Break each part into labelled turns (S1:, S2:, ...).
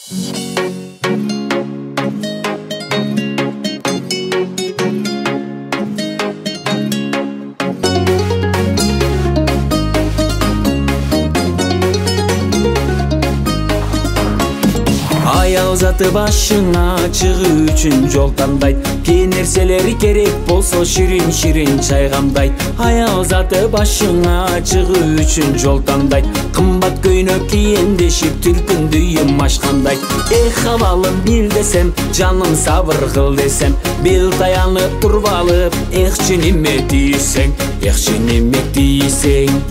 S1: Аял заты башыңа чыгуу үчүн жол тандайт. Кээ нерселери керек болсо ширин чайгамдайт. Аял заты башыңа чыгуу үчүн жол тандайт. Кымбат көйнөк кийендешип түркүндүйүм ашкандайт. Эх абалым бил десем, жаным сабыр кыл десем, бел таянып турбалып, эхчи неме тийсең, эхчи неме тийсең.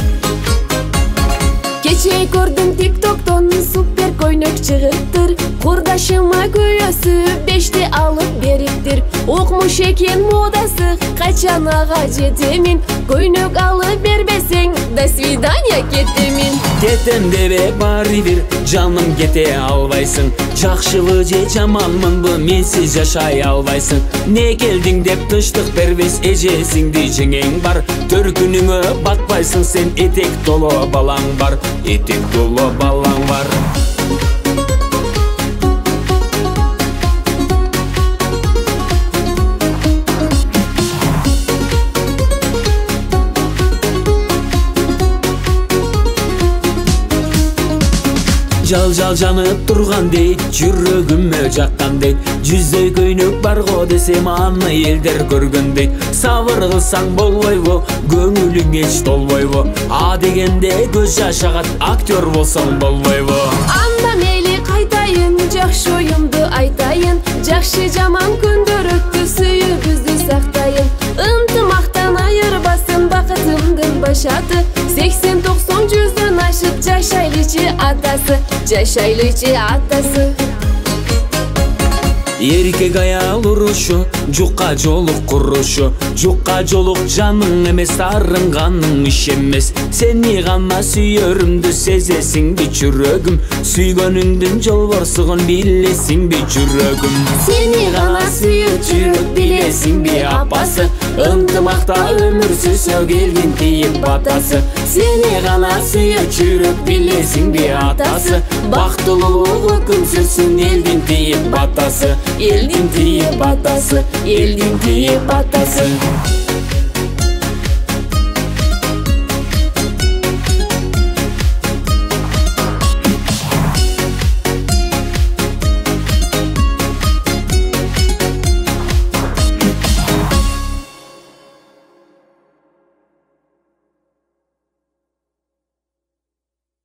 S2: Кече көрдүм тиктоктон супер көйнөк чыгыптыр. Курдашыма көйөсү 5ти алып бериптир. Окмуш экен модасы, качан ага жетемин. Көйнөк алып бербесең, до свидания кетемин.
S1: Кетем дебе баары бир, жаным кете албайсың. Жакшыбы же жаманмынбы, менсиз жашай албайсың. Не келдиң деп тынчтык бербес, эжесиңди жеңең бар. Төркүнүңө батпайсың сен, этек толо балаң бар. Этек толо балаң бар. Жал жанып турган дейт, жүрөгүмө жаккан дейт. Жүздөй көйнөк бар го десем, аны элдер көргөн дейт. Сабыр кылсаң болбойбу, көңүлүң эч толбойбу. А дегенде көз жаш агат, актер болсоң болбойбу.
S2: Анда мейли кайтайын, жакшы оюмду айтайын. Жакшы жаман күндөр өттү, сүйүүбүздү сактайын. Ынтымактан айырбасын бакытымдын башаты. 80-90 жүздөн ашып жашайлычы атасы, жашайлычы атасы.
S1: Эркек аял урушу, жукка жолук курушу. Жукка жолук жаның эмес, арынганың иш эмес. Сени гана сүйөрүмдү сезесиңби жүрөгүм. Сүйгөнүңдүн жолборсугун билесиңби жүрөгүм.
S2: Сени гана сүйүп жүрөк билесиңби апасы.
S1: Ынтымакта өмүр сүрсө келгин тийип батасы. Сени гана сүйүп жүрөк билесиңби атасы. Бактылуулук өкүм сүрсүн элдин тийип батасы. Элдин тийип батасы, элдин тийип батасы.